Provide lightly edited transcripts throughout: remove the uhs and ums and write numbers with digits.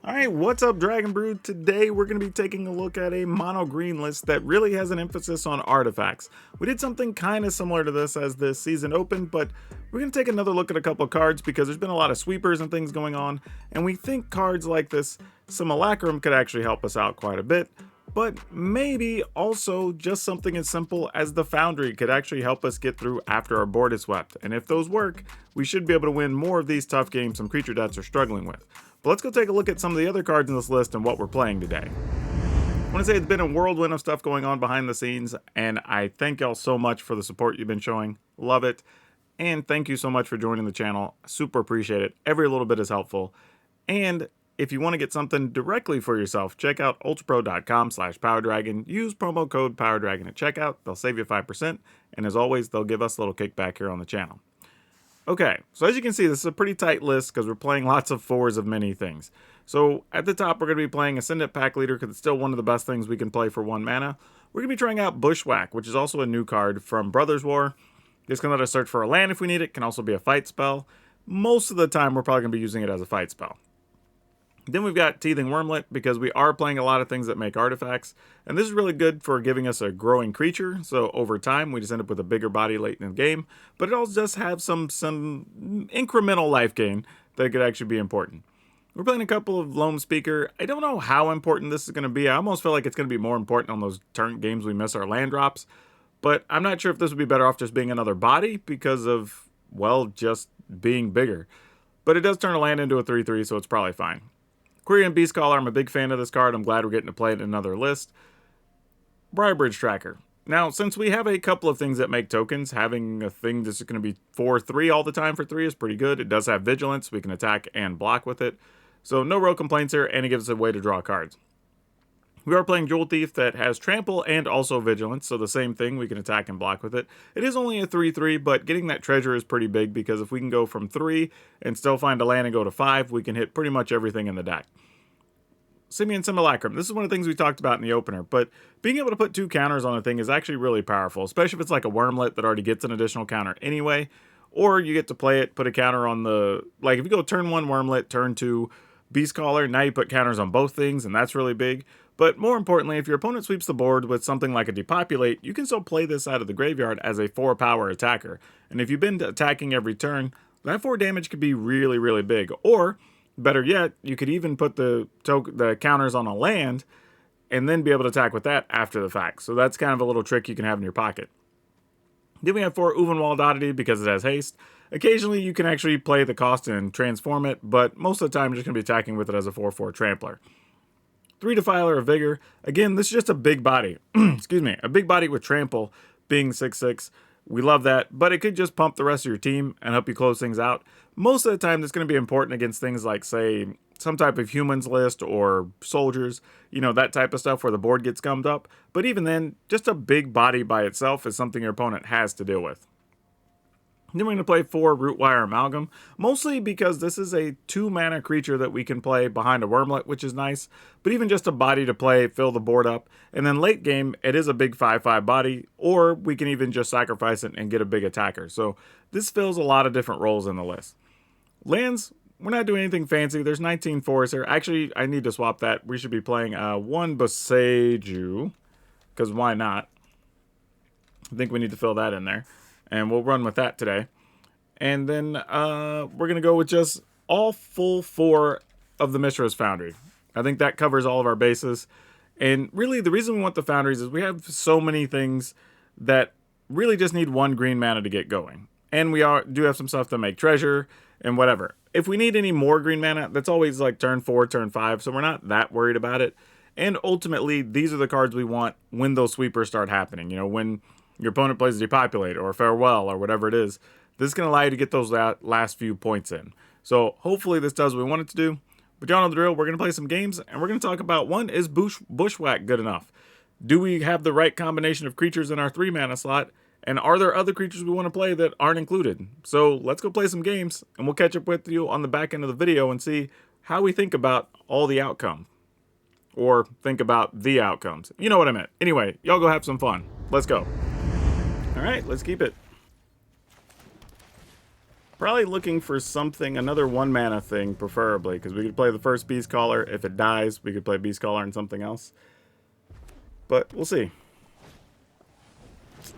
Alright, what's up Dragon Brood? Today we're going to be taking a look at a mono green list that really has an emphasis on artifacts. We did something kind of similar to this as the season opened, but we're going to take another look at a couple of cards because there's been a lot of sweepers and things going on, and we think cards like this Simulacrum could actually help us out quite a bit. But maybe also just something as simple as the Foundry could actually help us get through after our board is swept. And if those work, we should be able to win more of these tough games some creature decks are struggling with. But let's go take a look at some of the other cards in this list and what we're playing today. I want to say it's been a whirlwind of stuff going on behind the scenes, and I thank y'all so much for the support you've been showing. Love it. And thank you so much for joining the channel. Super appreciate it. Every little bit is helpful. And if you want to get something directly for yourself, check out ultrapro.com/PowrDragn. Use promo code PowrDragn at checkout. They'll save you 5%. And as always, they'll give us a little kickback here on the channel. Okay, so as you can see, this is a pretty tight list because we're playing lots of fours of many things. So at the top, we're going to be playing Ascendant Pack Leader because it's still one of the best things we can play for 1 mana. We're going to be trying out Bushwhack, which is also a new card from Brothers War. This can let us search for a land if we need it. Can also be a fight spell. Most of the time, we're probably going to be using it as a fight spell. Then we've got Teething Wormlet because we are playing a lot of things that make artifacts. And this is really good for giving us a growing creature. So over time, we just end up with a bigger body late in the game. But it also does have some incremental life gain that could actually be important. We're playing a couple of Loam Speaker. I don't know how important this is going to be. I almost feel like it's going to be more important on those turn games we miss our land drops. But I'm not sure if this would be better off just being another body because of, well, just being bigger. But it does turn a land into a 3/3, so it's probably fine. Quirion Beastcaller, I'm a big fan of this card. I'm glad we're getting to play it in another list. Briarbridge Tracker. Now, since we have a couple of things that make tokens, having a thing that's going to be 4/3 all the time for 3 is pretty good. It does have Vigilance. We can attack and block with it. So no real complaints here, and it gives us a way to draw cards. We are playing Jewel Thief that has Trample and also Vigilance, so the same thing, we can attack and block with it. It is only a 3/3, but getting that treasure is pretty big because if we can go from 3 and still find a land and go to 5, we can hit pretty much everything in the deck. Simian Simulacrum. This is one of the things we talked about in the opener, but being able to put 2 counters on a thing is actually really powerful, especially if it's like a Wormlet that already gets an additional counter anyway, or you get to play it, put a counter on the, like if you go turn 1 Wormlet, turn 2 Beastcaller, now you put counters on both things, and that's really big. But more importantly, if your opponent sweeps the board with something like a Depopulate, you can still play this out of the graveyard as a 4-power attacker. And if you've been attacking every turn, that 4 damage could be really, really big. Or, better yet, you could even put the counters on a land and then be able to attack with that after the fact. So that's kind of a little trick you can have in your pocket. Then we have 4 Uvenwald Oddity because it has haste. Occasionally you can actually play the cost and transform it, but most of the time you're just going to be attacking with it as a 4/4 Trampler. 3 Defiler of Vigor. Again, this is just a big body. Excuse me. A big body with Trample being 6/6. We love that, but it could just pump the rest of your team and help you close things out. Most of the time, that's going to be important against things like, say, some type of humans list or soldiers, you know, that type of stuff where the board gets gummed up. But even then, just a big body by itself is something your opponent has to deal with. Then we're going to play 4 Rootwire Amalgam, mostly because this is a 2-mana creature that we can play behind a Wormlet, which is nice, but even just a body to play, fill the board up, and then late game, it is a big 5/5 body, or we can even just sacrifice it and get a big attacker. So this fills a lot of different roles in the list. Lands, we're not doing anything fancy. There's 19 forests here. Actually, I need to swap that. We should be playing 1 Boseiju, because why not? I think we need to fill that in there. And we'll run with that today. And then we're going to go with just all full 4 of the Mishra's Foundry. I think that covers all of our bases. And really, the reason we want the Foundries is we have so many things that really just need 1 green mana to get going. And we do have some stuff to make treasure and whatever. If we need any more green mana, that's always like turn 4, turn 5. So we're not that worried about it. And ultimately, these are the cards we want when those sweepers start happening. You know, when your opponent plays Depopulate or Farewell or whatever it is, this is going to allow you to get those last few points in. So hopefully this does what we want it to do. But y'all know the drill. We're going to play some games, and we're going to talk about, one, is Bushwhack good enough? Do we have the right combination of creatures in our 3-mana slot? And are there other creatures we want to play that aren't included? So let's go play some games, and we'll catch up with you on the back end of the video and see how we think about all the outcomes. Or think about the outcomes. You know what I meant. Anyway, y'all go have some fun. Let's go. All right, let's keep it. Probably looking for something, another 1-mana thing, preferably, because we could play the first Beast Caller. If it dies, we could play Beast Caller and something else. But we'll see.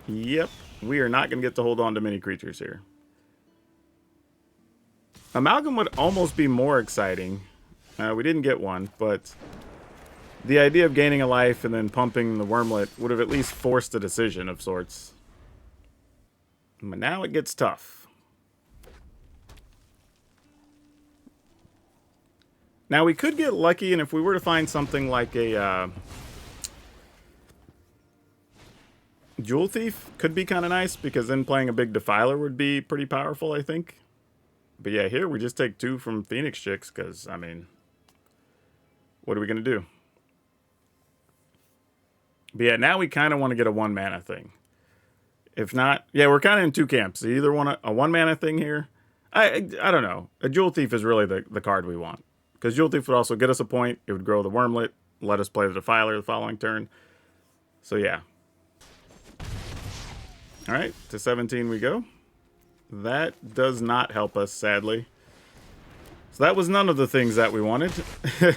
Yep, we are not going to get to hold on to many creatures here. Amalgam would almost be more exciting. We didn't get one, but the idea of gaining a life and then pumping the Wormlet would have at least forced a decision of sorts. But now it gets tough. Now, we could get lucky, and if we were to find something like a Jewel Thief, could be kind of nice, because then playing a big Defiler would be pretty powerful, I think. But yeah, here we just take 2 from Phoenix Chicks, because, I mean, what are we going to do? But yeah, now we kind of want to get a 1-mana thing. If not, yeah, we're kind of in 2 camps. You either want a 1-mana thing here. I don't know. A Jewel Thief is really the card we want. Because Jewel Thief would also get us a point. It would grow the Wormlet. Let us play the Defiler the following turn. So yeah. Alright, to 17 we go. That does not help us, sadly. So that was none of the things that we wanted. So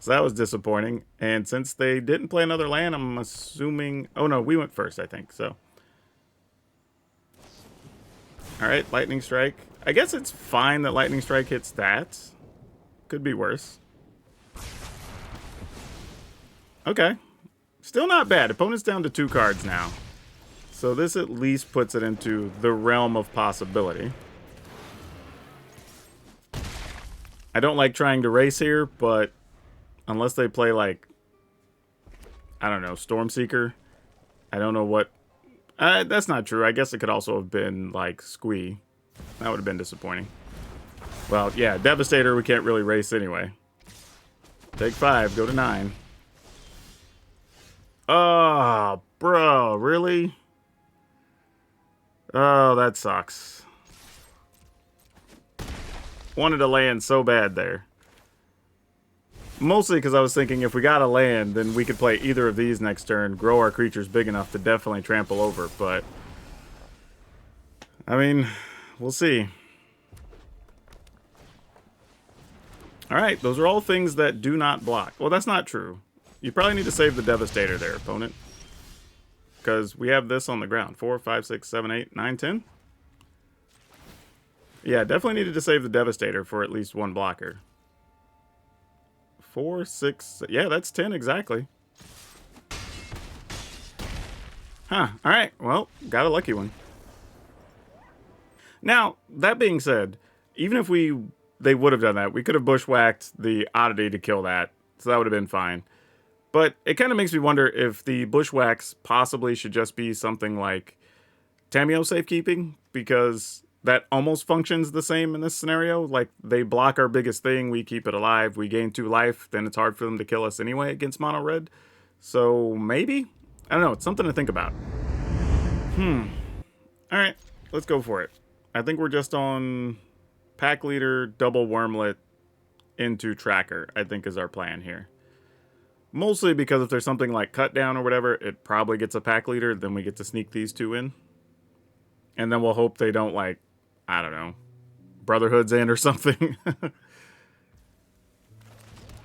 that was disappointing. And since they didn't play another land, I'm assuming... Oh no, we went first, I think. So. Alright, Lightning Strike. I guess it's fine that Lightning Strike hits that. Could be worse. Okay. Still not bad. Opponent's down to 2 cards now. So this at least puts it into the realm of possibility. I don't like trying to race here, but unless they play like, I don't know, Stormseeker. I don't know what... that's not true. I guess it could also have been like Squee. That would have been disappointing. Well, yeah, Devastator we can't really race anyway. Take 5, go to 9. Oh, bro, really? Oh, that sucks. Wanted to land so bad there. Mostly because I was thinking if we got a land, then we could play either of these next turn, grow our creatures big enough to definitely trample over, but... I mean, we'll see. Alright, those are all things that do not block. Well, that's not true. You probably need to save the Devastator there, opponent. Because we have this on the ground. 4, 5, 6, 7, 8, 9, 10. Yeah, definitely needed to save the Devastator for at least 1 blocker. 4, 6... Yeah, that's 10 exactly. Huh. Alright, well, got a lucky one. Now, that being said, even if they would have done that, we could have bushwhacked the Oddity to kill that. So that would have been fine. But it kind of makes me wonder if the bushwhacks possibly should just be something like Tamiyo Safekeeping, because that almost functions the same in this scenario. Like, they block our biggest thing, we keep it alive, we gain 2 life, then it's hard for them to kill us anyway against mono red. So, maybe? I don't know, it's something to think about. Alright, let's go for it. I think we're just on Pack Leader, double Wormlet, into Tracker, I think is our plan here. Mostly because if there's something like Cut Down or whatever, it probably gets a Pack Leader, then we get to sneak these 2 in. And then we'll hope they don't, like, I don't know, Brotherhood's End or something.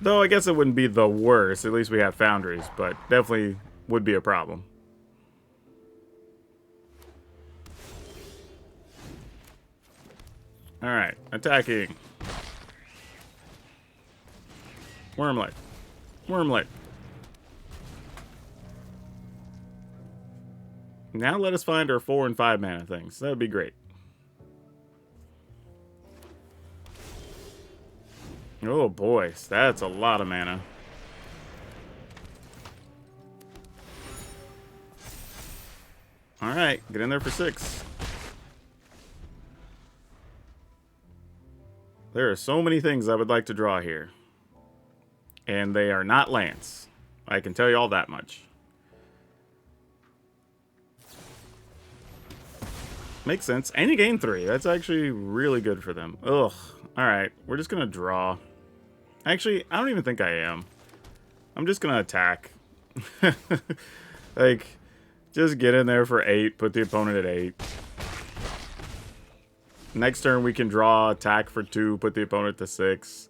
Though I guess it wouldn't be the worst, at least we have Foundries, but definitely would be a problem. Alright, attacking. Wormlet. Wormlet. Now let us find our 4 and 5 mana things. That would be great. Oh boy, that's a lot of mana. Alright, get in there for 6. There are so many things I would like to draw here. And they are not lands. I can tell you all that much. Makes sense. And you gain 3. That's actually really good for them. Ugh. Alright, we're just going to draw. Actually, I don't even think I am. I'm just going to attack. Like, just get in there for 8. Put the opponent at 8. Next turn we can draw, attack for 2, put the opponent to 6.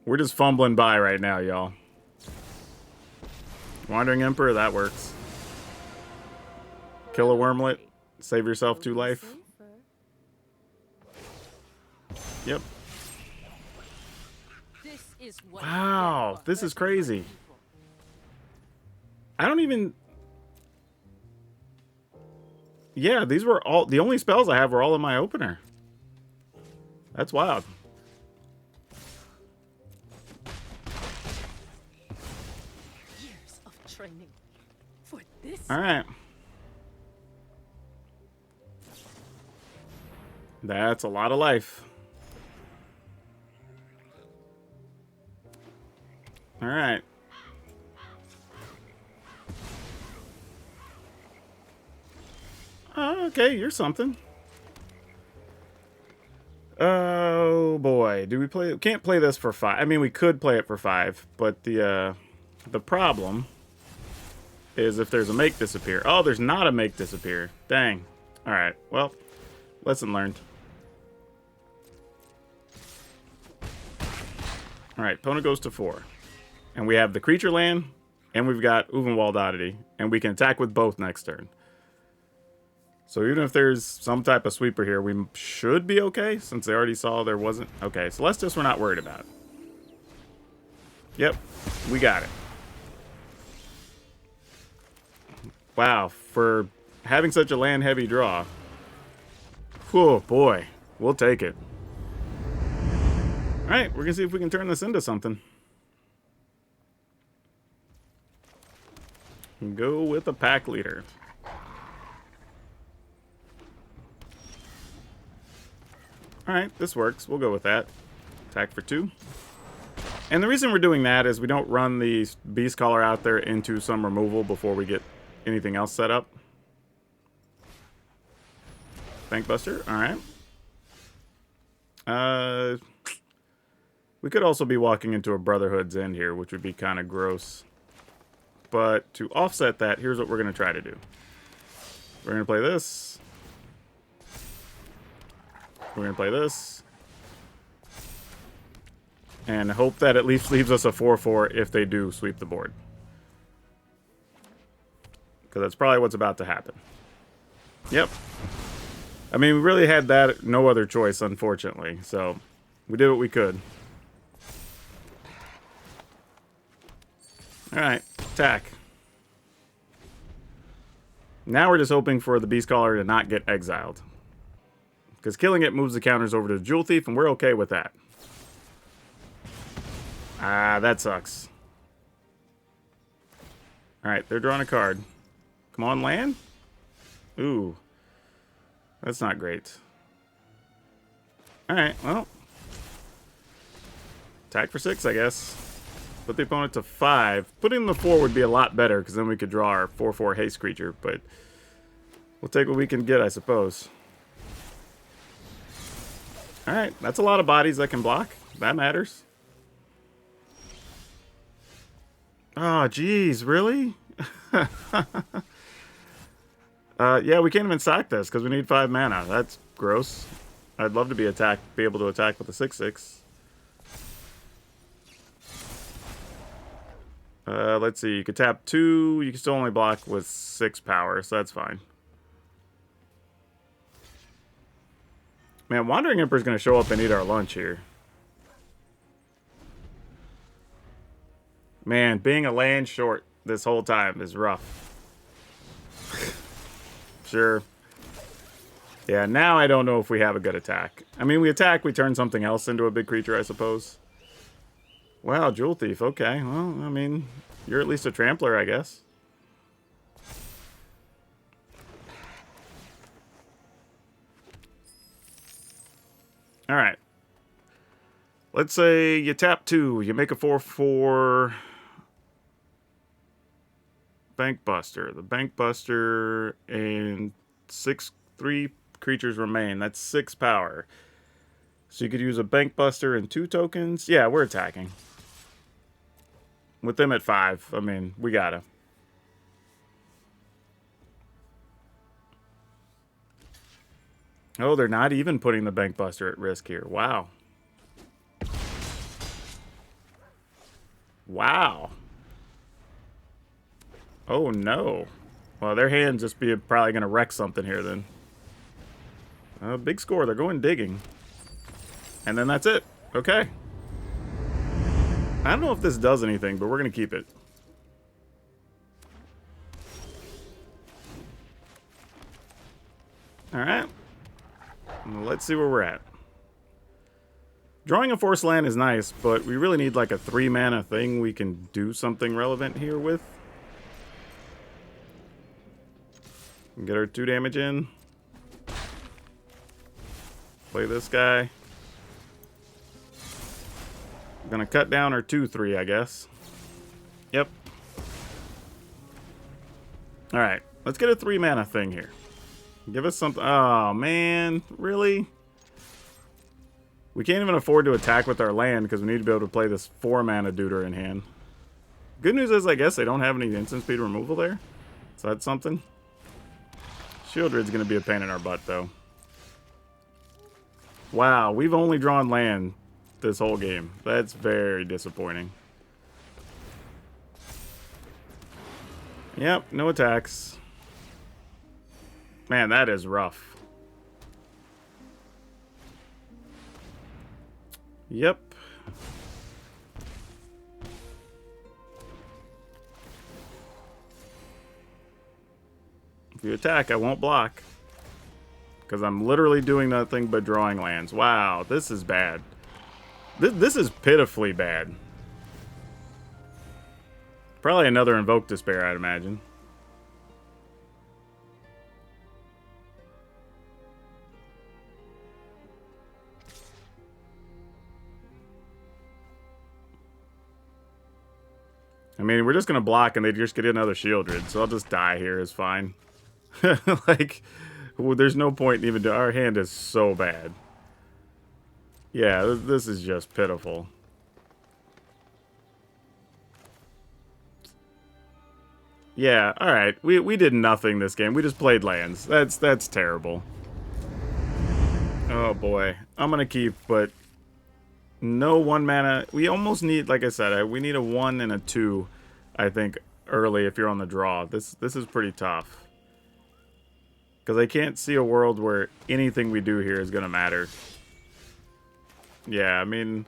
We're just fumbling by right now, y'all. Wandering Emperor, that works. Kill a Wormlet, save yourself 2 life. Yep. Wow, this is crazy. I don't even... Yeah, these were all... The only spells I have were all in my opener. That's wild. Years of training for this. All right. That's a lot of life. All right. Okay, you're something. Oh boy, do we play? Can't play this for 5. I mean, we could play it for 5, but the problem is if there's a make disappear. Oh, there's not a make disappear. Dang. All right. Well, lesson learned. All right, opponent goes to 4. And we have the creature land, and we've got Uvenwald Oddity, and we can attack with both next turn. So even if there's some type of sweeper here, we should be okay, since they already saw there wasn't. Okay, Celestis we're not worried about. Yep, we got it. Wow, for having such a land-heavy draw. Oh boy, we'll take it. Alright, we're going to see if we can turn this into something. Go with a pack leader. Alright, this works. We'll go with that. Attack for 2. And the reason we're doing that is we don't run the Beast Caller out there into some removal before we get anything else set up. Bankbuster, alright. We could also be walking into a Brotherhood's End here, which would be kind of gross. But to offset that, here's what we're going to try to do. We're going to play this. We're going to play this. And hope that at least leaves us a 4/4 if they do sweep the board. Because that's probably what's about to happen. Yep. I mean, we really had that no other choice, unfortunately. So, we did what we could. Alright, attack. Now we're just hoping for the Beast Caller to not get exiled. Because killing it moves the counters over to the Jewel Thief, and we're okay with that. Ah, that sucks. Alright, they're drawing a card. Come on, land? Ooh. That's not great. Alright, well. Attack for 6, I guess. Put the opponent to 5. Putting the 4 would be a lot better, because then we could draw our 4/4 haste creature, but we'll take what we can get, I suppose. Alright, that's a lot of bodies that can block. That matters. Oh, geez, really? Yeah, we can't even sack this, because we need 5 mana. That's gross. I'd love to be able to attack with a 6/6. Let's see. You could tap 2. You can still only block with 6 power, so that's fine. Man, Wandering Emperor's going to show up and eat our lunch here. Man, being a land short this whole time is rough. Sure. Yeah, now I don't know if we have a good attack. I mean, we attack, we turn something else into a big creature, I suppose. Wow, Jewel Thief. Okay, well, I mean, you're at least a trampler, I guess. Alright. Let's say you tap 2, you make a 4/4 Bankbuster. The Bankbuster and 3 creatures remain. That's 6 power. So you could use a Bankbuster and 2 tokens. Yeah, we're attacking. With them at 5, I mean, we gotta. Oh, they're not even putting the Bank Buster at risk here. Wow. Wow. Oh, no. Well, their hand's just probably going to wreck something here then. Big score. They're going digging. And then that's it. Okay. I don't know if this does anything, but we're going to keep it. Alright. Let's see where we're at. Drawing a force land is nice, but we really need like a 3-mana thing we can do something relevant here with. Get our 2 damage in. Play this guy. Gonna cut down our 2/3, I guess. Yep. Alright, let's get a 3-mana thing here. Give us something. Oh, man. Really? We can't even afford to attack with our land because we need to be able to play this 4-mana duder in hand. Good news is, I guess, they don't have any instant speed removal there. So that's something. Shieldred's going to be a pain in our butt, though. Wow, we've only drawn land this whole game. That's very disappointing. Yep, no attacks. Man, that is rough. Yep. If you attack, I won't block. Because I'm literally doing nothing but drawing lands. Wow, this is bad. This is pitifully bad. Probably another Invoke Despair, I'd imagine. I mean, we're just going to block and they just get another Shieldred, so I'll just die here, is fine. Like, well, there's no point in even doing. Our hand is so bad. Yeah, this is just pitiful. Yeah, alright. We did nothing this game. We just played lands. That's terrible. Oh boy. I'm gonna keep, but no 1-mana. We almost need, like I said, we need a 1 and a 2, I think, early if you're on the draw. This is pretty tough. Because I can't see a world where anything we do here is going to matter. Yeah, I mean,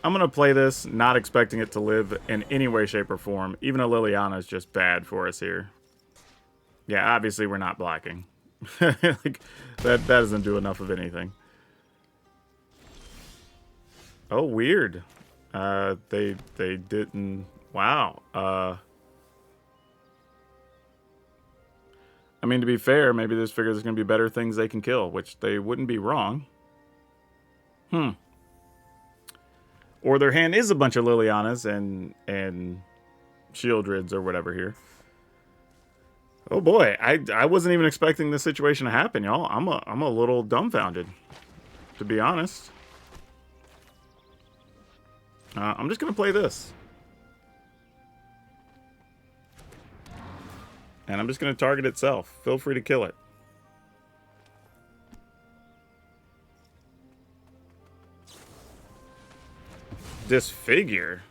I'm going to play this not expecting it to live in any way, shape, or form. Even a Liliana is just bad for us here. Yeah, obviously we're not blocking. Like, that doesn't do enough of anything. Oh, weird. They didn't... Wow. I mean, to be fair, maybe this figure there's going to be better things they can kill, which they wouldn't be wrong. Or their hand is a bunch of Lilianas and Shieldreds or whatever here. Oh boy, I wasn't even expecting this situation to happen, y'all. I'm a little dumbfounded, to be honest. I'm just going to play this. And I'm just going to target itself. Feel free to kill it. Disfigure?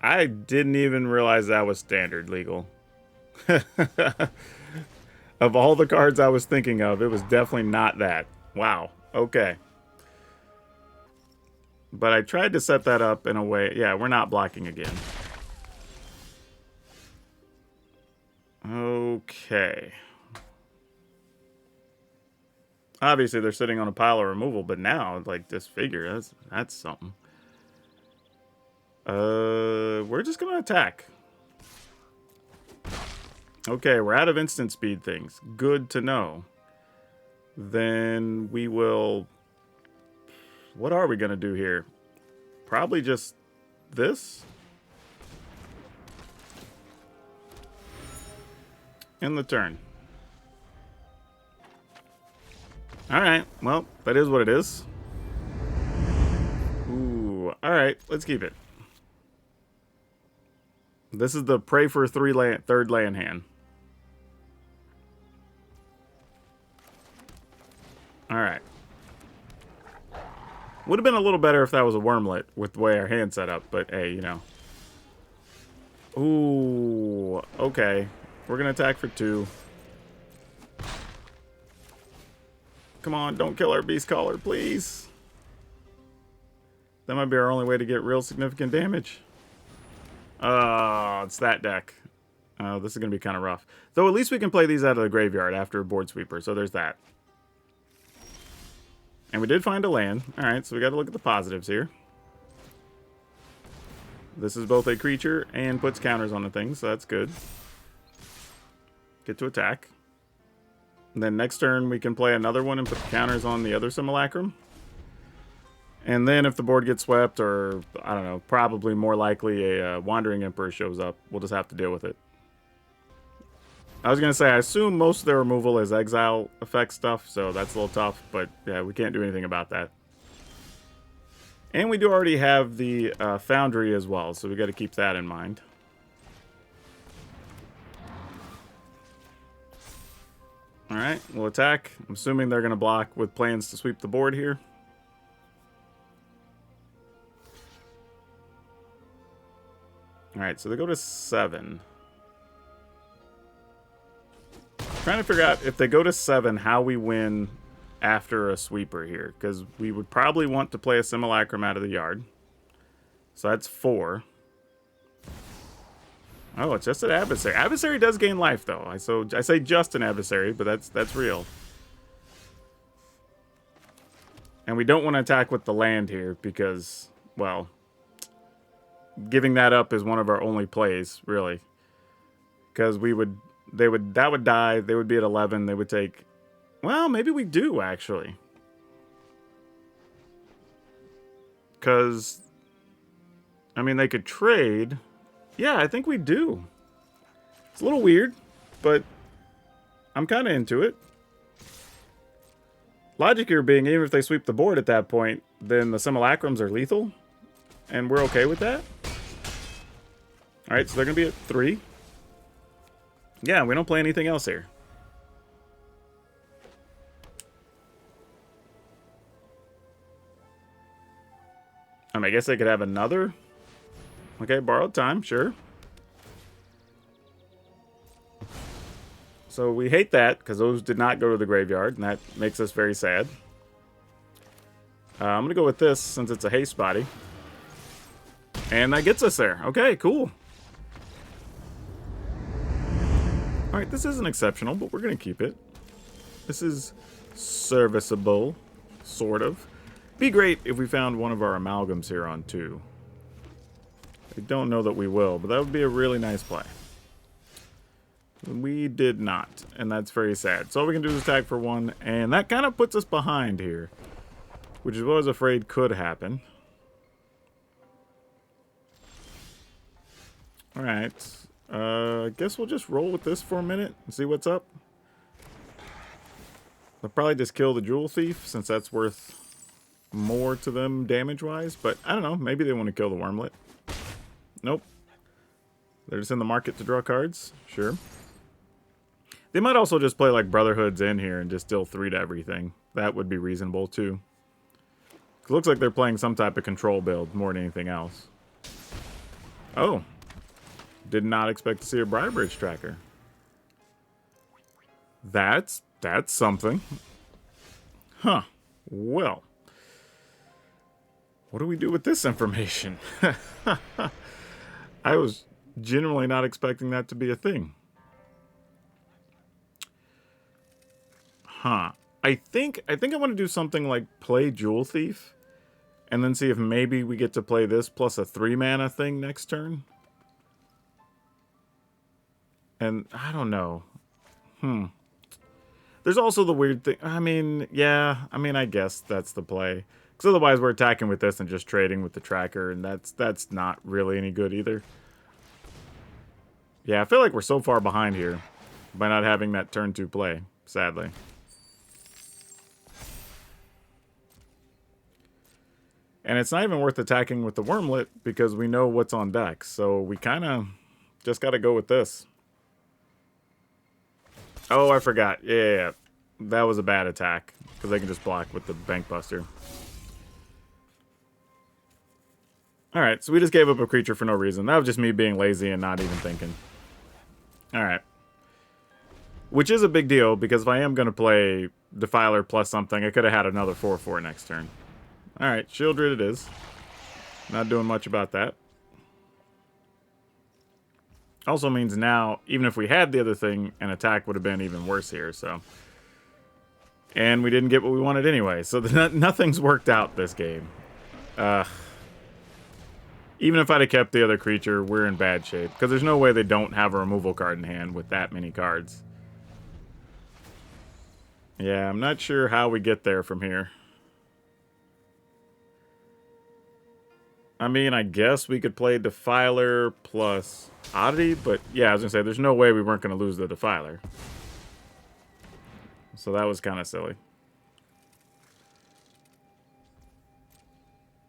I didn't even realize that was standard legal. Of all the cards I was thinking of, it was definitely not that. Wow. Okay. But I tried to set that up in a way... Yeah, we're not blocking again. Okay. Obviously, they're sitting on a pile of removal, but now, like, Disfigure, that's something. We're just gonna attack. Okay, we're out of instant speed things. Good to know. Then we will... What are we gonna do here? Probably just this? In the turn. Alright, well, that is what it is. Ooh, alright, let's keep it. This is the pray for third land hand. Alright. Would have been a little better if that was a wormlet with the way our hand set up, but hey, you know. Ooh, okay. We're gonna attack for 2. Come on, don't kill our beast caller, please. That might be our only way to get real significant damage. It's that deck. This is gonna be kind of rough. Though at least we can play these out of the graveyard after a board sweeper, so there's that. And we did find a land. Alright, so we gotta look at the positives here. This is both a creature and puts counters on the thing, so that's good. Get to attack. And then next turn we can play another one and put the counters on the other Simulacrum. And then if the board gets swept, or, I don't know, probably more likely a Wandering Emperor shows up, we'll just have to deal with it. I was going to say, I assume most of their removal is exile effect stuff, so that's a little tough, but yeah, we can't do anything about that. And we do already have the Foundry as well, so we got to keep that in mind. Alright, we'll attack. I'm assuming they're going to block with plans to sweep the board here. Alright, so they go to 7. Trying to figure out if they go to 7, how we win after a sweeper here. Because we would probably want to play a Simulacrum out of the yard. So that's 4. Oh, it's just an Adversary. Adversary does gain life, though. I say just an Adversary, but that's real. And we don't want to attack with the land here because, well, giving that up is one of our only plays, really. Because that would die, they would be at 11, they would take, well, maybe we do, actually. Because, I mean, they could trade. Yeah, I think we do. It's a little weird, but I'm kind of into it. Logic here being, even if they sweep the board at that point, then the Simulacrums are lethal, and we're okay with that. Alright, so they're going to be at 3. Yeah, we don't play anything else here. I mean, I guess they could have another. Okay, borrowed time, sure. So we hate that, because those did not go to the graveyard, and that makes us very sad. I'm going to go with this, since it's a haste body. And that gets us there. Okay, cool. Alright, this isn't exceptional, but we're going to keep it. This is serviceable, sort of. Be great if we found one of our amalgams here on 2. I don't know that we will, but that would be a really nice play. We did not, and that's very sad. So all we can do is attack for 1, and that kind of puts us behind here, which is what I was afraid could happen. Alright. I guess we'll just roll with this for a minute and see what's up. They'll probably just kill the Jewel Thief, since that's worth more to them damage-wise. But, I don't know, maybe they want to kill the Wormlet. Nope. They're just in the market to draw cards. Sure. They might also just play, like, Brotherhoods in here and just deal 3 to everything. That would be reasonable, too. It looks like they're playing some type of control build more than anything else. Oh. Did not expect to see a Briarbridge tracker. That's something. Huh. Well. What do we do with this information? I was genuinely not expecting that to be a thing. Huh. I think I want to do something like play Jewel Thief, and then see if maybe we get to play this plus a 3-mana thing next turn. And I don't know. There's also the weird thing. I mean, yeah. I mean, I guess that's the play. Because otherwise we're attacking with this and just trading with the tracker. And that's not really any good either. Yeah, I feel like we're so far behind here by not having that turn 2 play. Sadly. And it's not even worth attacking with the Wormlet because we know what's on deck. So we kind of just got to go with this. Oh, I forgot. Yeah. That was a bad attack, because they can just block with the Bank Buster. Alright, so we just gave up a creature for no reason. That was just me being lazy and not even thinking. Alright. Which is a big deal, because if I am going to play Defiler plus something, I could have had another 4/4 next turn. Alright, Shieldred it is. Not doing much about that. Also means now, even if we had the other thing, an attack would have been even worse here, so... And we didn't get what we wanted anyway, so nothing's worked out this game. Even if I'd have kept the other creature, we're in bad shape. Because there's no way they don't have a removal card in hand with that many cards. Yeah, I'm not sure how we get there from here. I mean, I guess we could play Defiler plus Oddity, but yeah, I was going to say, there's no way we weren't going to lose the Defiler. So that was kind of silly.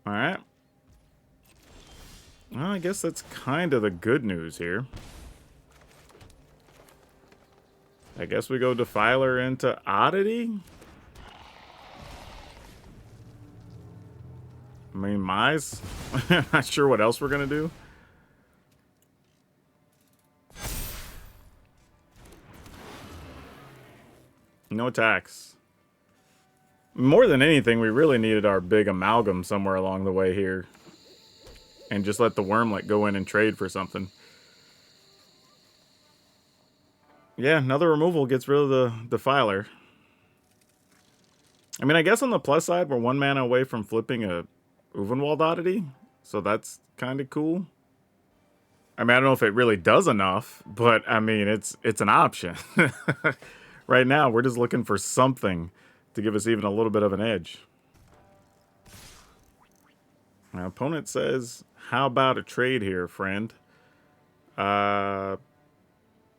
Alright. Well, I guess that's kind of the good news here. I guess we go Defiler into Oddity? I mean, Mize? Not sure what else we're going to do. No attacks. More than anything, we really needed our big amalgam somewhere along the way here. And just let the Wormlet go in and trade for something. Yeah, another removal gets rid of the Defiler. I mean, I guess on the plus side, we're 1 mana away from flipping a Uvenwald Oddity. So that's kind of cool. I mean, I don't know if it really does enough, but I mean, it's an option. Right now, we're just looking for something to give us even a little bit of an edge. My opponent says, how about a trade here, friend? I'm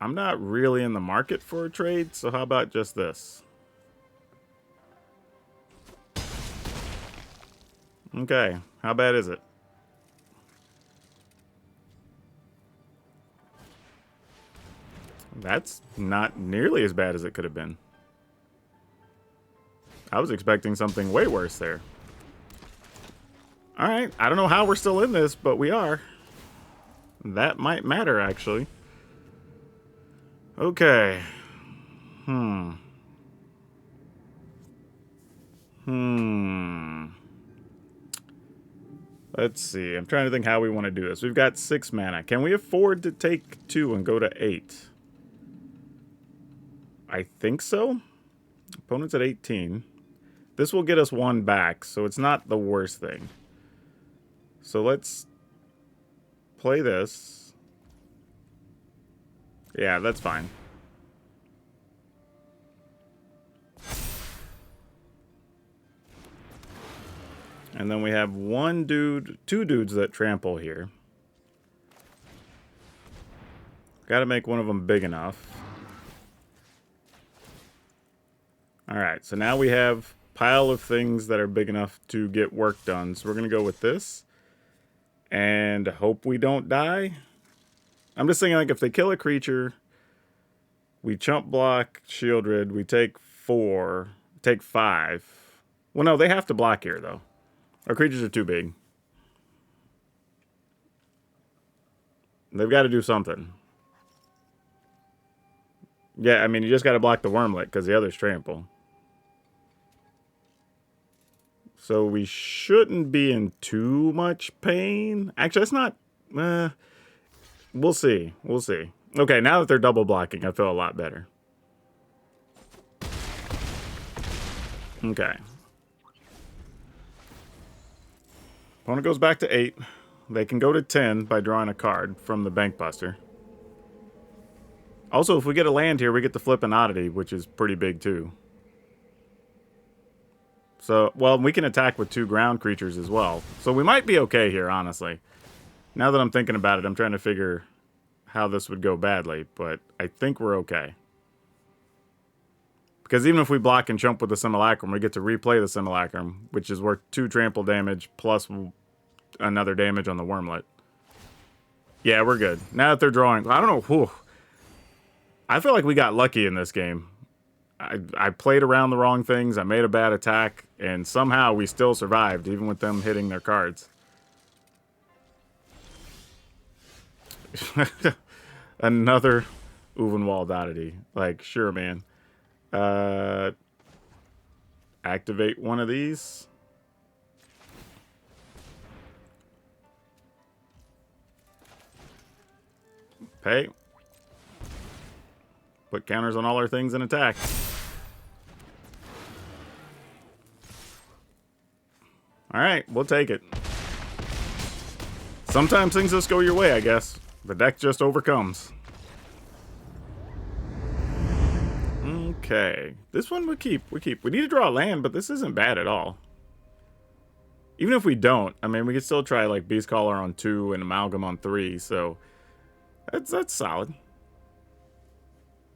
not really in the market for a trade, so how about just this? Okay, how bad is it? That's not nearly as bad as it could have been. I was expecting something way worse there. Alright, I don't know how we're still in this, but we are. That might matter, actually. Okay. Let's see. I'm trying to think how we want to do this. We've got 6 mana. Can we afford to take 2 and go to 8? I think so. Opponent's at 18. This will get us 1 back, so it's not the worst thing. So let's play this. Yeah, that's fine. And then we have 2 dudes that trample here. Got to make one of them big enough. Alright, so now we have a pile of things that are big enough to get work done. So we're going to go with this. And hope we don't die. I'm just thinking, like, if they kill a creature, we chump block Shieldred, we take 4, take 5. Well, no, they have to block here, though. Our creatures are too big. They've got to do something. Yeah, I mean, you just got to block the Wormlet, because the others trample. So we shouldn't be in too much pain. Actually, that's not... we'll see. We'll see. Okay, now that they're double blocking, I feel a lot better. Okay. Opponent goes back to 8. They can go to 10 by drawing a card from the Bank Buster. Also, if we get a land here, we get to flip an Oddity, which is pretty big too. So, well, we can attack with 2 ground creatures as well. So we might be okay here, honestly. Now that I'm thinking about it, I'm trying to figure how this would go badly, but I think we're okay. Because even if we block and jump with the Simulacrum, we get to replay the Simulacrum, which is worth 2 trample damage plus another damage on the Wormlet. Yeah, we're good. Now that they're drawing... I don't know. Whew. I feel like we got lucky in this game. I played around the wrong things. I made a bad attack, and somehow we still survived, even with them hitting their cards. Another Uvenwald oddity. Like, sure, man. Activate one of these. Pay. Put counters on all our things and attack. Alright, we'll take it. Sometimes things just go your way, I guess. The deck just overcomes. Okay. This one we keep. We need to draw a land, but this isn't bad at all. Even if we don't, I mean, we could still try, like, Beast Caller on 2 and Amalgam on 3, so that's solid.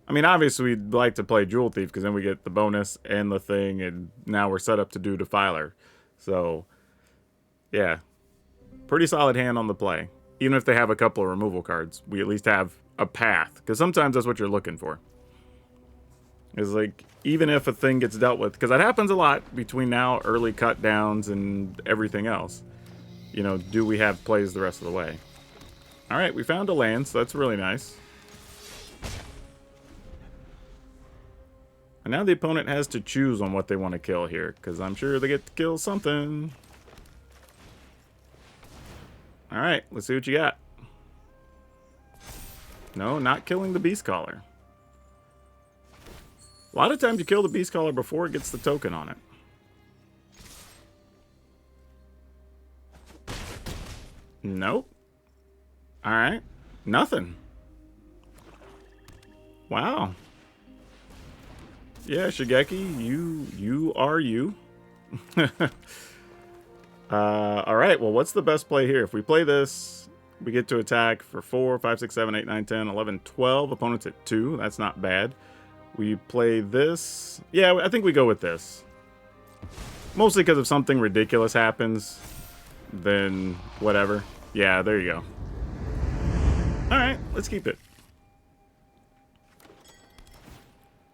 I mean, obviously, we'd like to play Jewel Thief, because then we get the bonus and the thing, and now we're set up to do Defiler. So, yeah. Pretty solid hand on the play. Even if they have a couple of removal cards, we at least have a path, because sometimes that's what you're looking for. Is like, even if a thing gets dealt with, because that happens a lot between now, early cut downs, and everything else. You know, do we have plays the rest of the way? Alright, we found a land, so that's really nice. And now the opponent has to choose on what they want to kill here, because I'm sure they get to kill something. Alright, let's see what you got. No, not killing the Beast Caller. A lot of times you kill the Beast Caller before it gets the token on it. Nope. Alright. Nothing. Wow. Yeah, Shigeki, you are you. Alright, well, what's the best play here? If we play this, we get to attack for 4, 5, 6, 7, 8, 9, 10, 11, 12. Opponents at 2. That's not bad. We play this. Yeah, I think we go with this. Mostly because if something ridiculous happens, then whatever. Yeah, there you go. Alright, let's keep it.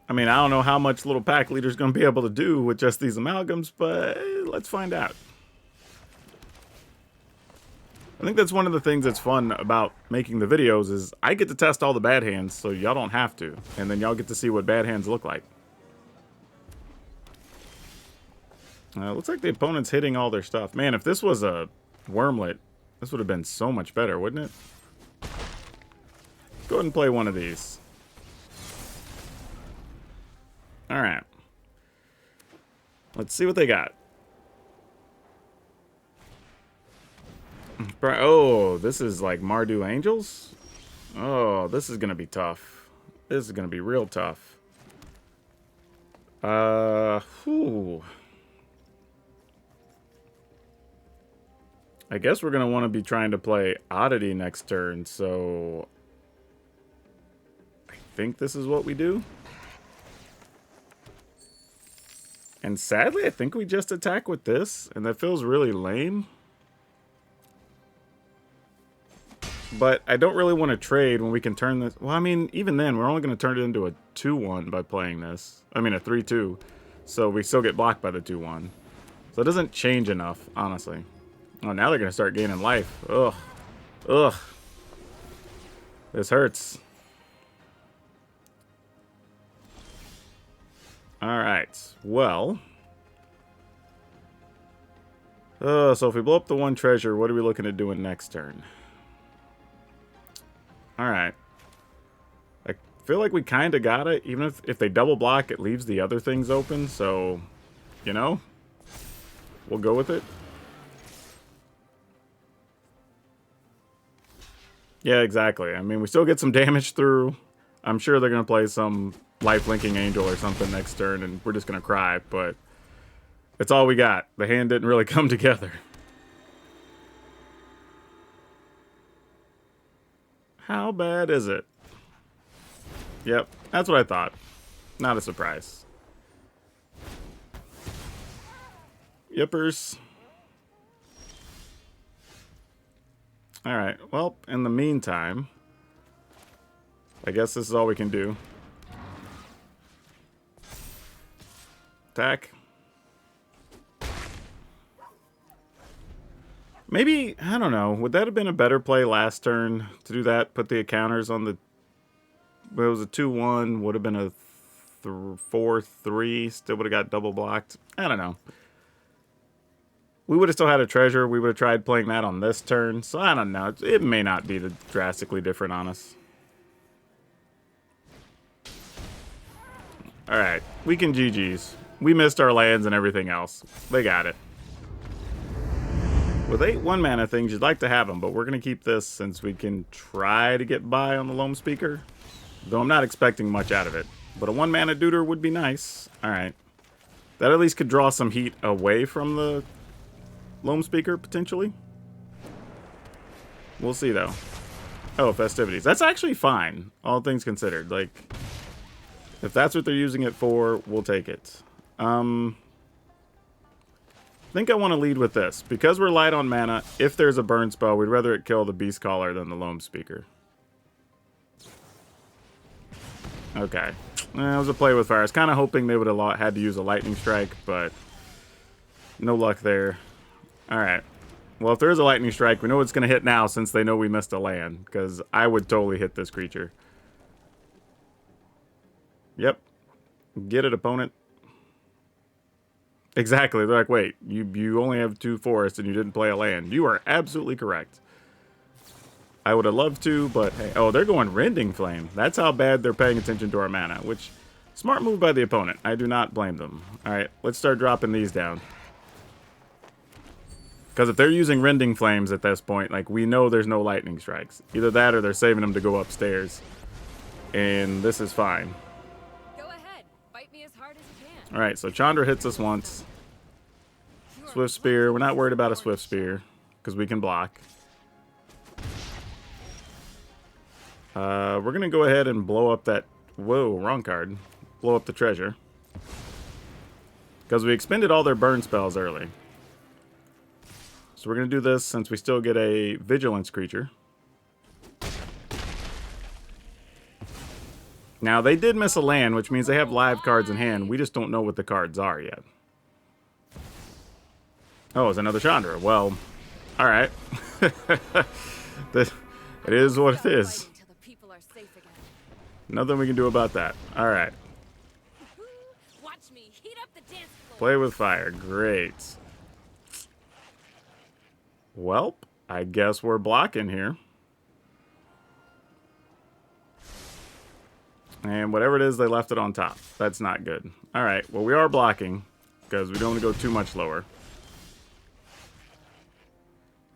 I mean, I don't know how much Little Pack Leader's going to be able to do with just these amalgams, but let's find out. I think that's one of the things that's fun about making the videos is I get to test all the bad hands, so y'all don't have to. And then y'all get to see what bad hands look like. Looks like the opponent's hitting all their stuff. Man, if this was a Wormlet, this would have been so much better, wouldn't it? Go ahead and play one of these. Alright. Let's see what they got. Oh, this is like Mardu Angels? Oh, this is going to be tough. This is going to be real tough. Whew. I guess we're going to want to be trying to play Oddity next turn, so I think this is what we do. And sadly, I think we just attack with this, and that feels really lame. But I don't really want to trade when we can turn this... Well, I mean, even then, we're only going to turn it into a 2-1 by playing this. I mean, a 3-2. So we still get blocked by the 2-1. So it doesn't change enough, honestly. Oh, now they're going to start gaining life. Ugh. Ugh. This hurts. Alright. Well. So if we blow up the one treasure, what are we looking at doing next turn? Alright. I feel like we kind of got it. Even if they double block, it leaves the other things open. So, you know, we'll go with it. Yeah, exactly. I mean, we still get some damage through. I'm sure they're going to play some life-linking angel or something next turn, and we're just going to cry. But it's all we got. The hand didn't really come together. How bad is it? Yep, that's what I thought. Not a surprise. Yippers. Alright, well, in the meantime, I guess this is all we can do. Attack. Maybe, I don't know. Would that have been a better play last turn to do that? Put the counters on the... Well, it was a 2-1. Would have been a 4-3. Still would have got double blocked. I don't know. We would have still had a treasure. We would have tried playing that on this turn. So I don't know. It may not be drastically different on us. Alright. We can GG's. We missed our lands and everything else. They got it. With 8 1-mana things, you'd like to have them, but we're going to keep this since we can try to get by on the Loam Speaker. Though I'm not expecting much out of it. But a 1-mana Deuter would be nice. Alright. That at least could draw some heat away from the Loam Speaker, potentially. We'll see, though. Oh, Festivities. That's actually fine, all things considered. Like, if that's what they're using it for, we'll take it. I think I want to lead with this. Because we're light on mana, if there's a burn spell, we'd rather it kill the Beast Caller than the Loam Speaker. Okay. It was a play with fire. I was kind of hoping they would have had to use a Lightning Strike, but no luck there. Alright. Well, if there is a Lightning Strike, we know it's going to hit now since they know we missed a land, because I would totally hit this creature. Yep. Get it, opponent. Exactly. They're like, wait, you only have 2 forests and you didn't play a land. You are absolutely correct. I would have loved to, but hey. Oh, they're going Rending Flame. That's how bad they're paying attention to our mana, which, smart move by the opponent. I do not blame them. Alright, let's start dropping these down. Because if they're using Rending Flames at this point, like, we know there's no Lightning Strikes. Either that or they're saving them to go upstairs. And this is fine. Alright, so Chandra hits us once. Swift Spear. We're not worried about a Swift Spear, because we can block. We're going to go ahead and blow up that... Whoa, wrong card. Blow up the treasure. Because we expended all their burn spells early. So we're going to do this since we still get a Vigilance creature. Now, they did miss a land, which means they have live cards in hand. We just don't know what the cards are yet. Oh, it's another Chandra. Well, alright. It is what it is. Nothing we can do about that. Alright. Play with fire. Great. Welp, I guess we're blocking here. And whatever it is, they left it on top. That's not good. Alright, well, we are blocking, because we don't want to go too much lower.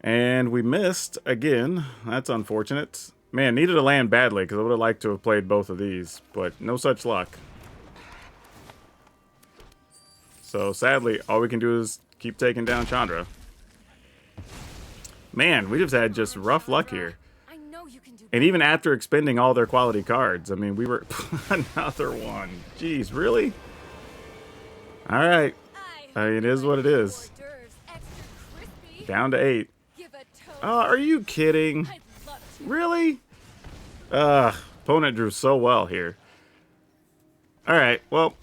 And we missed again. That's unfortunate. Man, needed a land badly, because I would have liked to have played both of these, but no such luck. So, sadly, all we can do is keep taking down Chandra. Man, we just had just rough luck here. And even after expending all their quality cards, I mean, we were... Another one. Jeez, really? Alright. I mean, it is what it is. Down to 8. Are you kidding? Really? Opponent drew so well here. Alright, well...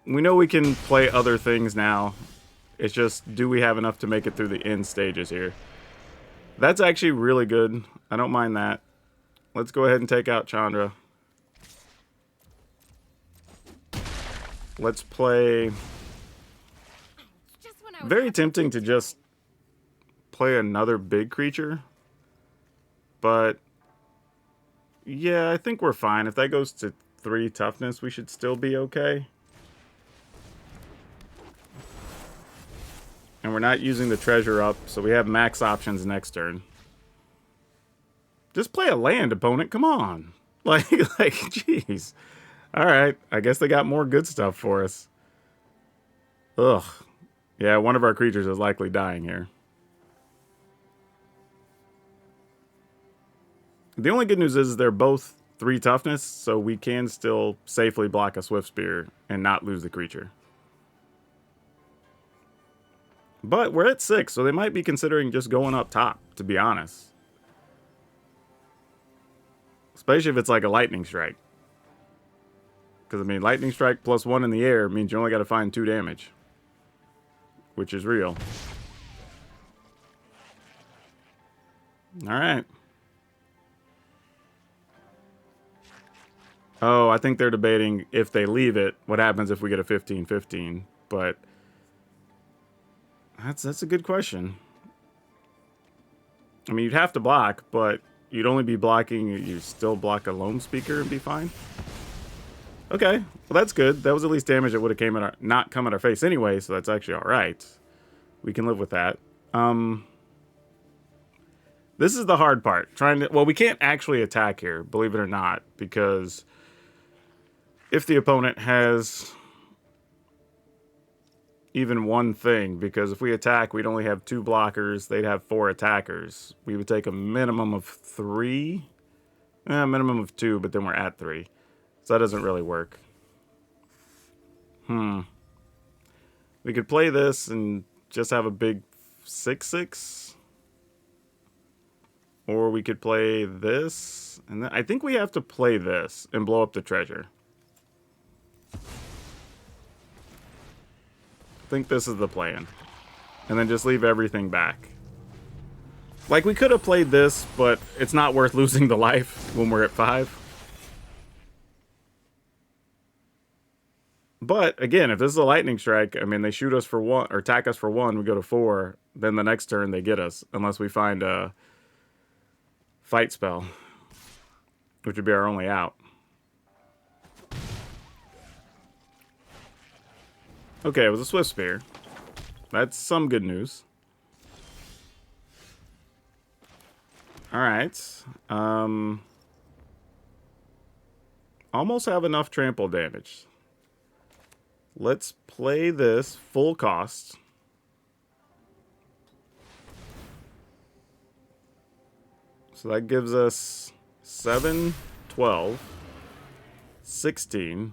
We know we can play other things now. It's just, do we have enough to make it through the end stages here? That's actually really good. I don't mind that. Let's go ahead and take out Chandra. Let's play... Very tempting to just play another big creature. But... yeah, I think we're fine. If that goes to 3 toughness, we should still be okay. And we're not using the treasure up, so we have max options next turn. Just play a land, opponent. Come on. Like, jeez. Alright, I guess they got more good stuff for us. Ugh. Yeah, one of our creatures is likely dying here. The only good news is they're both 3 toughness, so we can still safely block a Swift Spear and not lose the creature. But we're at 6, so they might be considering just going up top, to be honest. Especially if it's like a Lightning Strike. Because, I mean, Lightning Strike +1 in the air means you only got to find 2 damage. Which is real. Alright. Oh, I think they're debating if they leave it, what happens if we get a 15-15. But that's a good question. I mean, you'd have to block, but you'd only be blocking, you still block a Loam Speaker and be fine. Okay, well that's good. That was at least damage that would have came at our, not come at our face anyway, so that's actually alright. We can live with that. This is the hard part. Well, we can't actually attack here, believe it or not, because if the opponent has even one thing, because if we attack, we'd only have 2 blockers, they'd have 4 attackers. We would take a minimum of 3. Minimum of 2, but then we're at 3. So that doesn't really work. We could play this and just have a big 6/6. Or we could play this. And then I think we have to play this and blow up the treasure. I think this is the plan. And then just leave everything back. Like, we could have played this, but it's not worth losing the life when we're at 5. But, again, if this is a lightning strike, I mean, they shoot us for 1, or attack us for 1, we go to 4, then the next turn they get us, unless we find a fight spell, which would be our only out. Okay, it was a Swift Spear. That's some good news. Alright. Almost have enough trample damage. Let's play this full cost. So that gives us 7, 12, 16.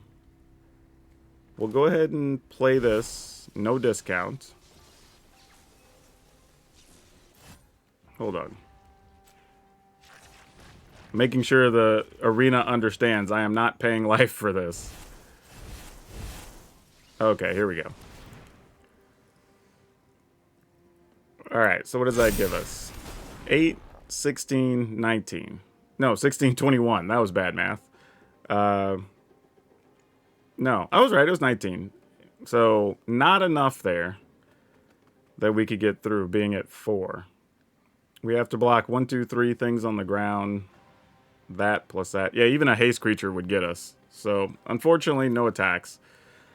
We'll go ahead and play this. No discount. Hold on. Making sure the arena understands I am not paying life for this. Okay, here we go. Alright, so what does that give us? 8, 16, 19. No, 16, 21. That was bad math. No, I was right. It was 19. So, not enough there that we could get through being at 4. We have to block 1, 2, 3 things on the ground. That plus that. Yeah, even a haste creature would get us. So, unfortunately, no attacks.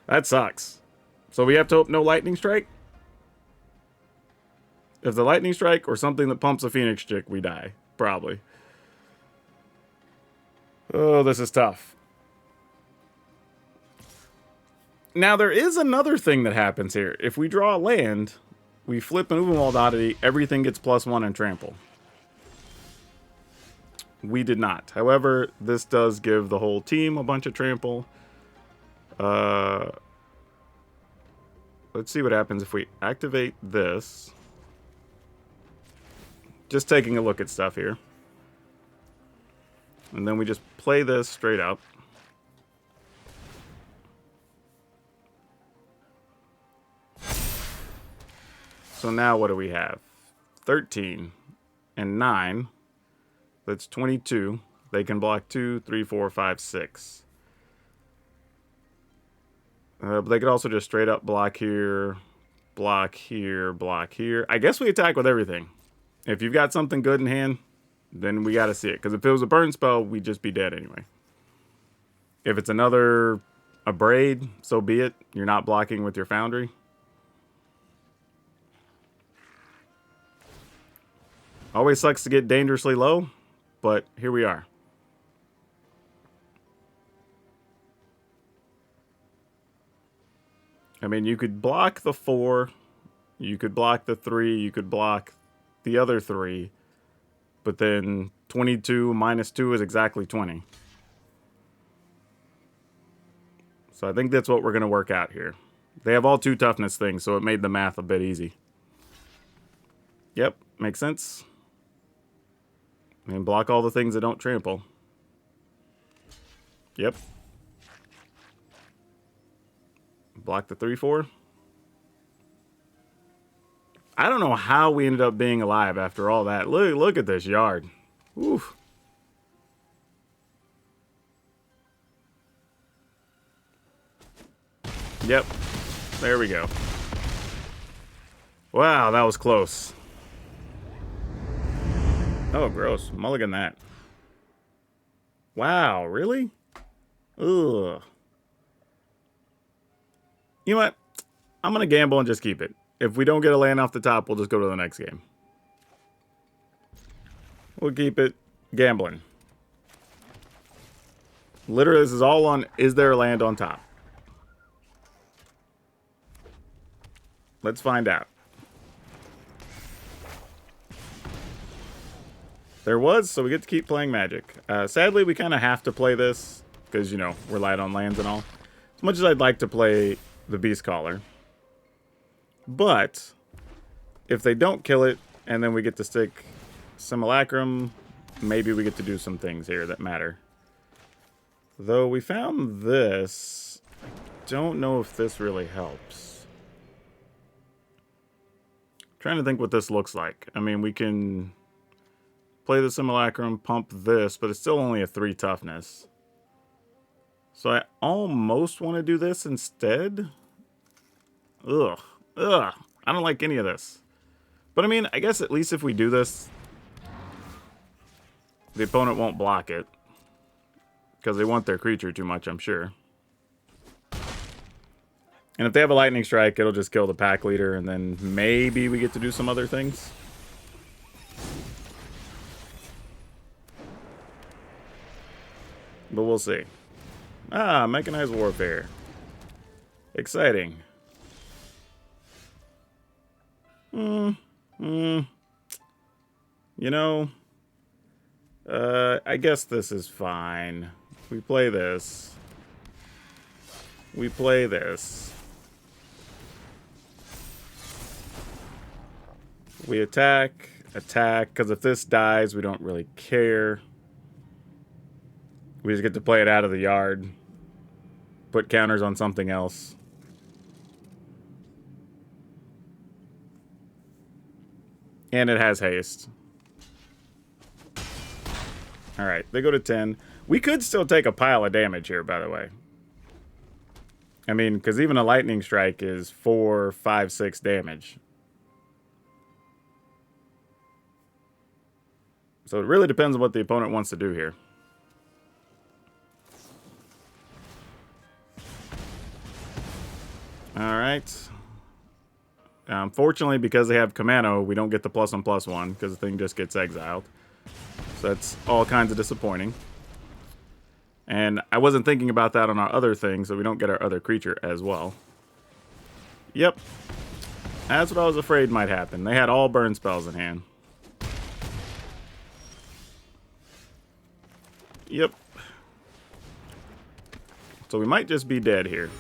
That sucks. So, we have to hope no lightning strike? If the lightning strike or something that pumps a phoenix chick, we die. Probably. Oh, this is tough. Now, there is another thing that happens here. If we draw a land, we flip an Uberwald Oddity, everything gets +1 and trample. We did not. However, this does give the whole team a bunch of trample. Let's see what happens if we activate this. Just taking a look at stuff here. And then we just play this straight up. So now what do we have? 13 and 9. That's 22. They can block 2, 3, 4, 5, 6. But they could also just straight up block here, block here, block here. I guess we attack with everything. If you've got something good in hand, then we got to see it. Because if it was a burn spell, we'd just be dead anyway. If it's a braid, so be it. You're not blocking with your foundry. Always sucks to get dangerously low, but here we are. I mean, you could block the 4, you could block the 3, you could block the other 3, but then 22 minus 2 is exactly 20. So I think that's what we're going to work out here. They have all 2 toughness things, so it made the math a bit easy. Yep, makes sense. And block all the things that don't trample. Yep. Block the 3/4. I don't know how we ended up being alive after all that. Look at this yard. Oof. Yep. There we go. Wow, that was close. Oh, gross. Mulligan that. Wow, really? Ugh. You know what? I'm going to gamble and just keep it. If we don't get a land off the top, we'll just go to the next game. We'll keep it gambling. Literally, this is all on, is there a land on top? Let's find out. There was, so we get to keep playing Magic. Sadly, we kind of have to play this because, you know, we're light on lands and all. As much as I'd like to play the Beast Caller. But if they don't kill it and then we get to stick Simulacrum, maybe we get to do some things here that matter. Though we found this, I don't know if this really helps. I'm trying to think what this looks like. I mean, we can play the Simulacrum, pump this, but it's still only a 3 toughness. So I almost want to do this instead. Ugh. Ugh. I don't like any of this. But I mean, I guess at least if we do this, the opponent won't block it. Because they want their creature too much, I'm sure. And if they have a lightning strike, it'll just kill the pack leader, and then maybe we get to do some other things. But we'll see. Ah, Mechanized Warfare. Exciting. You know, I guess this is fine. We play this. We play this. We attack, because if this dies, we don't really care. We just get to play it out of the yard. Put counters on something else. And it has haste. Alright, they go to 10. We could still take a pile of damage here, by the way. I mean, because even a lightning strike is 4, 5, 6 damage. So it really depends on what the opponent wants to do here. Alright. Unfortunately, because they have Kamano, we don't get the +1/+1 because the thing just gets exiled. So that's all kinds of disappointing. And I wasn't thinking about that on our other thing, so we don't get our other creature as well. Yep. That's what I was afraid might happen. They had all burn spells in hand. Yep. So we might just be dead here.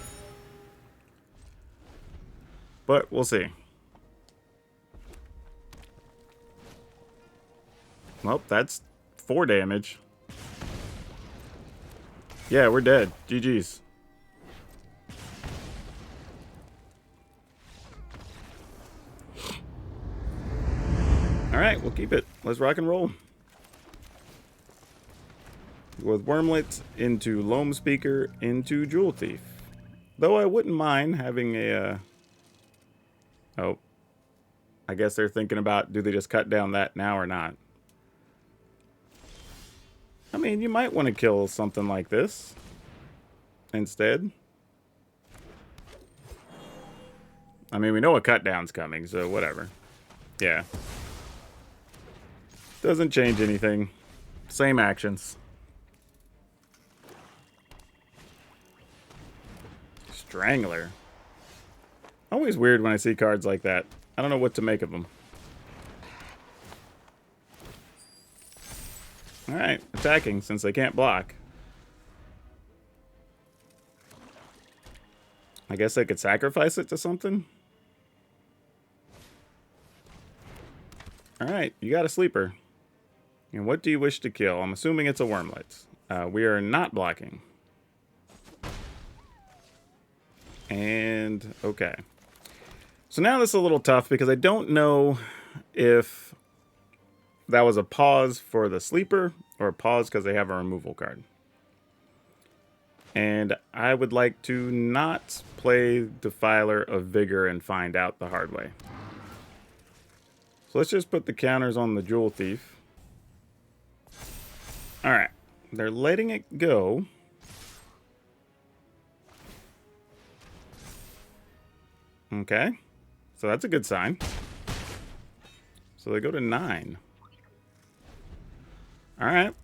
But we'll see. Well, that's 4 damage. Yeah, we're dead. GG's. Alright, we'll keep it. Let's rock and roll. With Wormlet into Loam Speaker into Jewel Thief. Though I wouldn't mind having a... Oh. I guess they're thinking about, do they just cut down that now or not? I mean, you might want to kill something like this instead. I mean, we know a cut down's coming, so whatever. Yeah. Doesn't change anything. Same actions. Strangler. Always weird when I see cards like that. I don't know what to make of them. Alright, attacking since they can't block. I guess I could sacrifice it to something? Alright, you got a sleeper. And what do you wish to kill? I'm assuming it's a Wormlet. We are not blocking. And okay. So now this is a little tough because I don't know if that was a pause for the sleeper or a pause because they have a removal card. And I would like to not play Defiler of Vigor and find out the hard way. So let's just put the counters on the Jewel Thief. Alright. They're letting it go. Okay. So that's a good sign. So they go to 9. Alright.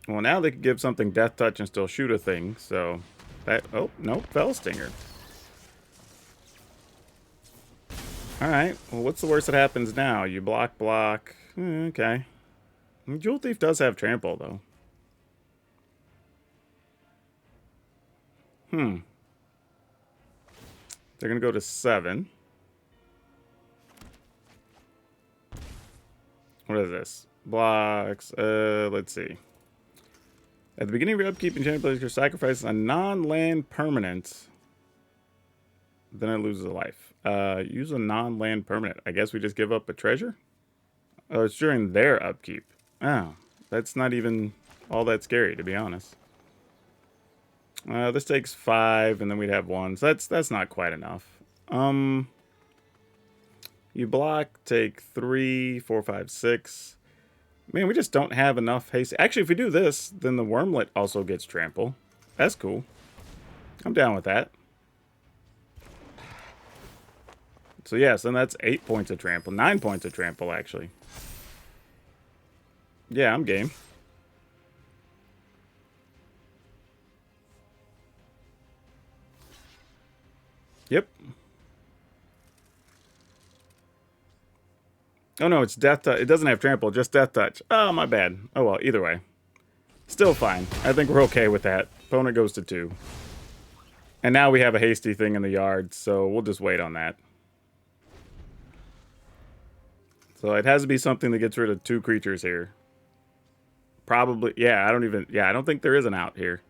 Well, now they could give something Death Touch and still shoot a thing, so that... Oh, nope, Fell Stinger. Alright, well, what's the worst that happens now? You block. Okay. Jewel Thief does have Trample, though. They're going to go to 7. What is this? Blocks. Let's see. At the beginning of your upkeep, enchanted player sacrifices a non-land permanent. Then it loses a life. Use a non-land permanent. I guess we just give up a treasure? Oh, it's during their upkeep. Oh, that's not even all that scary, to be honest. This takes 5, and then we'd have 1. So that's not quite enough. You block, take 3, 4, 5, 6. Man, we just don't have enough haste. Actually, if we do this, then the Wormlet also gets Trample. That's cool. I'm down with that. So yes, and that's 8 points of Trample. 9 points of Trample, actually. Yeah, I'm game. Yep. Oh no, it's Death Touch. It doesn't have Trample, just Death Touch. Oh, my bad. Oh well, either way. Still fine. I think we're okay with that. Opponent goes to 2. And now we have a hasty thing in the yard, so we'll just wait on that. So it has to be something that gets rid of 2 creatures here. Probably, yeah, I don't think there is an out here.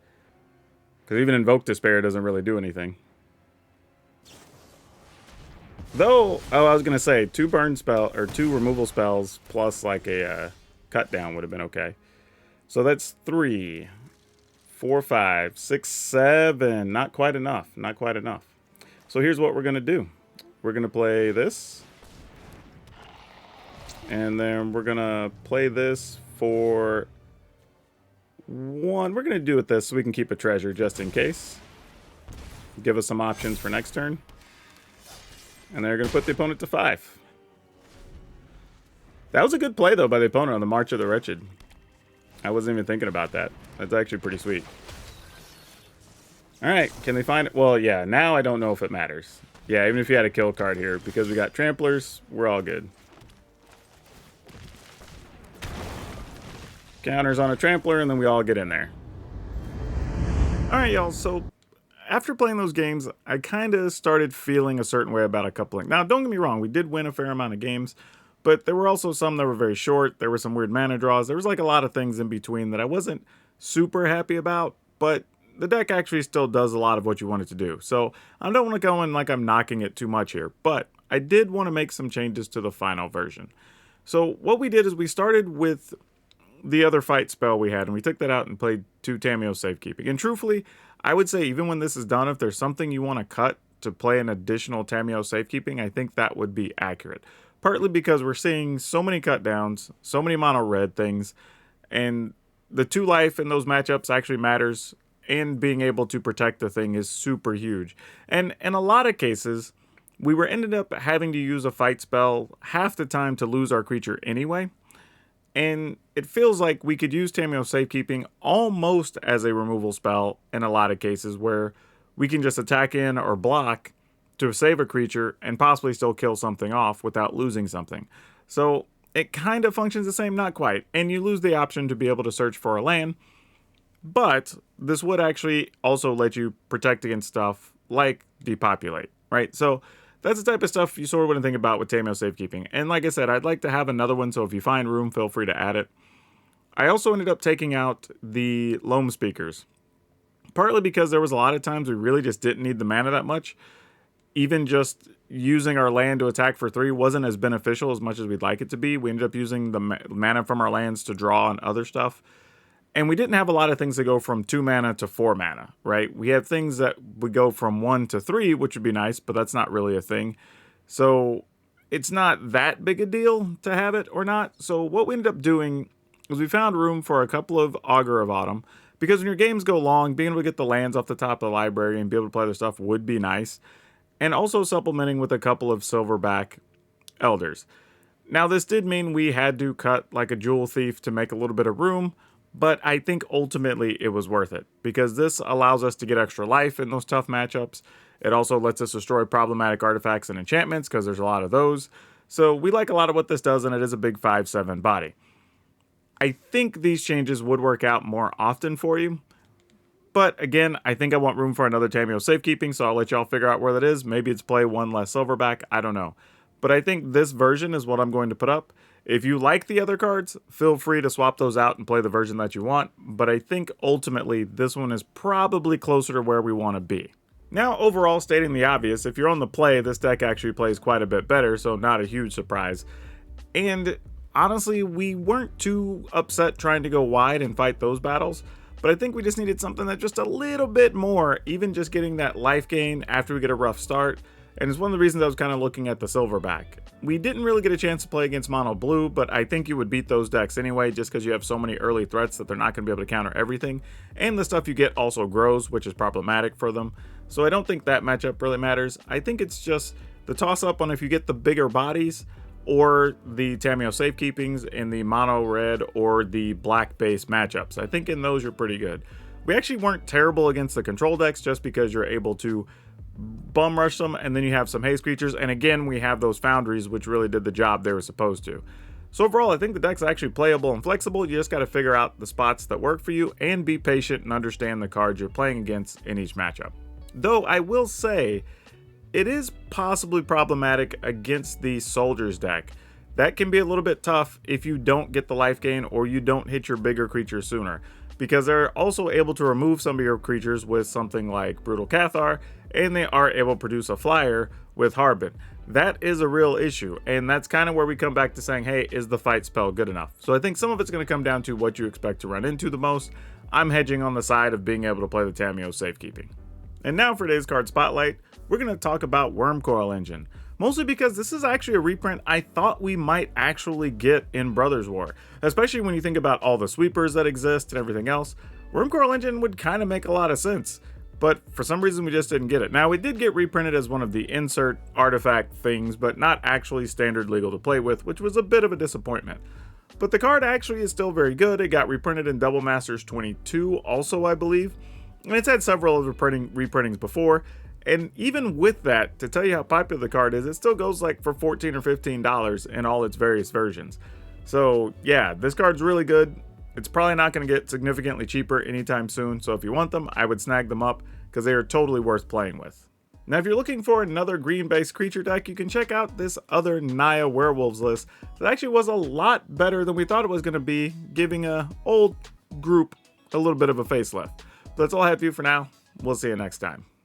Because even Invoke Despair doesn't really do anything. Though, I was gonna say 2 burn spell or 2 removal spells plus like a cut down would have been okay. So that's 3, 4, 5, 6, 7. Not quite enough. Not quite enough. So here's what we're gonna do. We're gonna play this, and then we're gonna play this for 1. We're gonna do it this so we can keep a treasure just in case. Give us some options for next turn. And they're going to put the opponent to 5. That was a good play, though, by the opponent on the March of the Wretched. I wasn't even thinking about that. That's actually pretty sweet. Alright, can they find it? Well, yeah, now I don't know if it matters. Yeah, even if you had a kill card here, because we got Tramplers, we're all good. Counters on a Trampler, and then we all get in there. Alright, y'all, so after playing those games, I kind of started feeling a certain way about a couple of... Now, don't get me wrong, we did win a fair amount of games, but there were also some that were very short. There were some weird mana draws. There was like a lot of things in between that I wasn't super happy about, but the deck actually still does a lot of what you want it to do. So I don't want to go in like I'm knocking it too much here, but I did want to make some changes to the final version. So what we did is we started with the other fight spell we had, and we took that out and played 2 Tamiyo Safekeeping. And truthfully, I would say even when this is done, if there's something you want to cut to play an additional Tamiyo Safekeeping, I think that would be accurate. Partly because we're seeing so many cut downs, so many mono red things, and the 2 life in those matchups actually matters, and being able to protect the thing is super huge. And in a lot of cases, we were ended up having to use a fight spell half the time to lose our creature anyway. And it feels like we could use Tamiyo Safekeeping almost as a removal spell in a lot of cases where we can just attack in or block to save a creature and possibly still kill something off without losing something. So it kind of functions the same, not quite. And you lose the option to be able to search for a land, but this would actually also let you protect against stuff like Depopulate, right? So that's the type of stuff you sort of wouldn't think about with Tamiyo Safekeeping. And like I said, I'd like to have another one, so if you find room, feel free to add it. I also ended up taking out the Loam Speakers. partly because there was a lot of times we really just didn't need the mana that much. Even just using our land to attack for 3 wasn't as beneficial as much as we'd like it to be. We ended up using the mana from our lands to draw on other stuff. And we didn't have a lot of things that go from 2 mana to 4 mana, right? We have things that would go from 1 to 3, which would be nice, but that's not really a thing. So it's not that big a deal to have it or not. So what we ended up doing was we found room for a couple of Augur of Autumn, because when your games go long, being able to get the lands off the top of the library and be able to play their stuff would be nice. And also supplementing with a couple of Silverback Elders. Now, this did mean we had to cut like a Jewel Thief to make a little bit of room, but I think ultimately it was worth it, because this allows us to get extra life in those tough matchups. It also lets us destroy problematic artifacts and enchantments, because there's a lot of those. So we like a lot of what this does, and it is a big 5/7 body. I think these changes would work out more often for you. But again, I think I want room for another Tamiyo safekeeping, so I'll let y'all figure out where that is. Maybe it's play 1 less Silverback, I don't know. But I think this version is what I'm going to put up. If you like the other cards, feel free to swap those out and play the version that you want. But I think ultimately this one is probably closer to where we want to be. Now, overall, stating the obvious, if you're on the play, this deck actually plays quite a bit better, so not a huge surprise. And honestly, we weren't too upset trying to go wide and fight those battles. But I think we just needed something that just a little bit more, even just getting that life gain after we get a rough start. And it's one of the reasons I was kind of looking at the Silverback. We didn't really get a chance to play against Mono Blue, but I think you would beat those decks anyway, just because you have so many early threats that they're not going to be able to counter everything. And the stuff you get also grows, which is problematic for them. So I don't think that matchup really matters. I think it's just the toss-up on if you get the bigger bodies, or the Tamiyo safekeepings in the mono red or the black base matchups. I think in those you're pretty good. We actually weren't terrible against the control decks, just because you're able to bum rush them, and then you have some haste creatures, and again we have those foundries which really did the job they were supposed to. So overall, I think the deck's actually playable and flexible. You just got to figure out the spots that work for you and be patient and understand the cards you're playing against in each matchup. Though I will say, it is possibly problematic against the Soldiers deck. That can be a little bit tough if you don't get the life gain or you don't hit your bigger creatures sooner, because they're also able to remove some of your creatures with something like Brutal Cathar, and they are able to produce a flyer with Harbin. That is a real issue, and that's kind of where we come back to saying, hey, is the fight spell good enough? So I think some of it's going to come down to what you expect to run into the most. I'm hedging on the side of being able to play the Tamiyo safekeeping. And now for today's card spotlight, we're going to talk about Wurmcoil Engine. Mostly because this is actually a reprint I thought we might actually get in Brothers War. Especially when you think about all the sweepers that exist and everything else. Wurmcoil Engine would kind of make a lot of sense. But for some reason we just didn't get it. Now, we did get reprinted as one of the insert artifact things, but not actually standard legal to play with, which was a bit of a disappointment. But the card actually is still very good. It got reprinted in Double Masters 22 also, I believe. And it's had several reprintings before. And even with that, to tell you how popular the card is, it still goes like for $14 or $15 in all its various versions. So yeah, this card's really good. It's probably not going to get significantly cheaper anytime soon. So if you want them, I would snag them up, because they are totally worth playing with. Now, if you're looking for another green-based creature deck, you can check out this other Naya Werewolves list that actually was a lot better than we thought it was going to be, giving a old group a little bit of a facelift. But that's all I have for you for now. We'll see you next time.